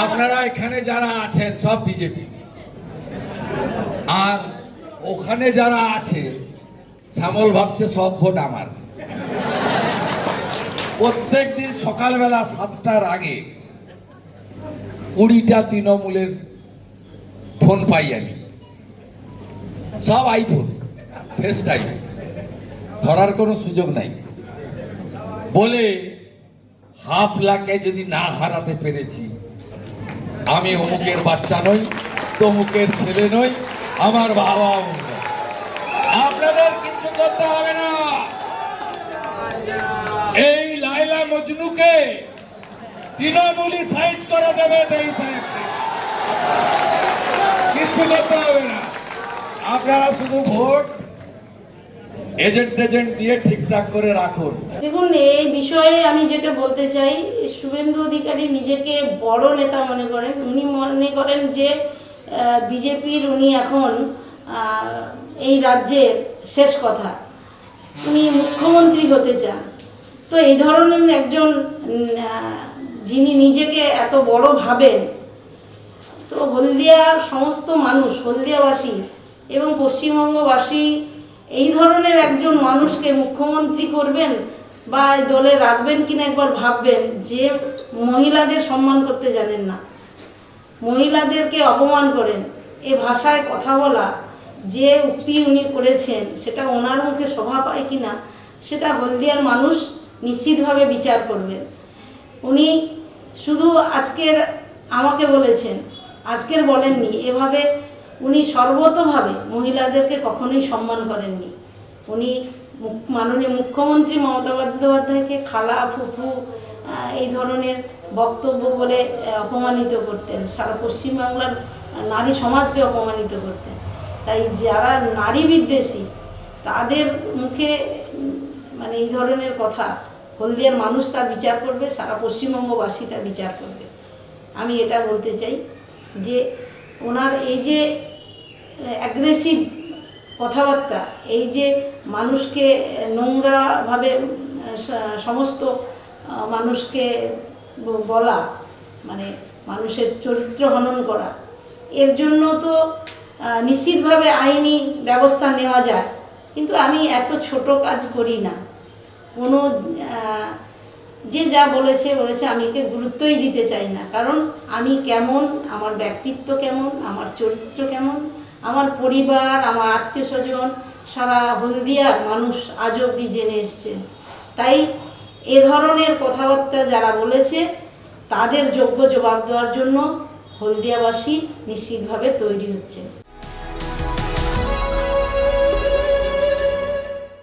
আপনারা এখানে যারা আছেন সব বিজেপি, আর ওখানে যারা আছে শ্যামল ভাবছে সব ভোট আমার। প্রত্যেক দিন সকালবেলা 7টার আগে 20টা তৃণমূলের ফোন পাই আমি, সব আইফোন, ফেস টাইম, ধরার কোনো সুযোগ নাই। বলে হাফ লাখে যদি না হারাতে পেরেছি, আমি অমুকের বাচ্চা নই, তমুকের ছেলে নই, আমার বাবা আপনাদের কিছু করতে হবে না। এই লাইলা মজনুকে তৃণমূলী সাইজ করে দেবে, কিছু করতে হবে না। আপনারা শুধু ভোট এজেন্ট দিয়ে ঠিকঠাক করে রাখুন। দেখুন, এই বিষয়ে আমি যেটা বলতে চাই, শুভেন্দু অধিকারী নিজেকে বড় নেতা মনে করেন। উনি মনে করেন যে বিজেপির উনি এখন এই রাজ্যের শেষ কথা, উনি মুখ্যমন্ত্রী হতে চান। তো এই ধরনের একজন যিনি নিজেকে এত বড় ভাবেন, তো হলদিয়ার সমস্ত মানুষ, হলদিয়াবাসী এবং পশ্চিমবঙ্গবাসী এই ধরনের একজন মানুষকে মুখ্যমন্ত্রী করবেন বা দলে রাখবেন কিনা একবার ভাববেন। যে মহিলাদের সম্মান করতে জানেন না, মহিলাদেরকে অপমান করেন, এ ভাষায় কথা বলা, যে উক্তি উনি করেছেন সেটা ওনার মুখে শোভা পায় কিনা সেটা হলদিয়ার মানুষ নিশ্চিতভাবে বিচার করবেন। উনি শুধু আজকের আমাকে বলেছেন, আজকের বলেননি, এভাবে উনি সর্বতভাবে মহিলাদেরকে কখনোই সম্মান করেননি। উনি মাননীয় মুখ্যমন্ত্রী মমতা বন্দ্যোপাধ্যায়কে খালা, ফুফু এই ধরনের বক্তব্য বলে অপমানিত করতেন, সারা পশ্চিমবাংলার নারী সমাজকে অপমানিত করতেন। তাই যারা নারী বিদ্বেষী তাদের মুখে মানে এই ধরনের কথা, হলদিয়ার মানুষ তার বিচার করবে, সারা পশ্চিমবঙ্গবাসী তার বিচার করবে। আমি এটা বলতে চাই যে ওনার এই যে অ্যাগ্রেসিভ কথাবার্তা, এই যে মানুষকে নোংরাভাবে সমস্ত মানুষকে বলা, মানে মানুষের চরিত্র হনন করা, এর জন্য তো নিশ্চিতভাবে আইনি ব্যবস্থা নেওয়া যায়। কিন্তু আমি এত ছোট কাজ করি না, কোনো যে যা বলেছে আমি একে গুরুত্বই দিতে চাই না। কারণ আমি কেমন, আমার ব্যক্তিত্ব কেমন, আমার চরিত্র কেমন, আমার পরিবার, আমার আত্মীয় স্বজন, সারা হলদিয়ার মানুষ আজ অবধি জেনে এসছেন। তাই এ ধরনের কথাবার্তা যারা বলেছে তাদের যোগ্য জবাব দেওয়ার জন্য হলদিয়াবাসী নিশ্চিতভাবে তৈরি হচ্ছে।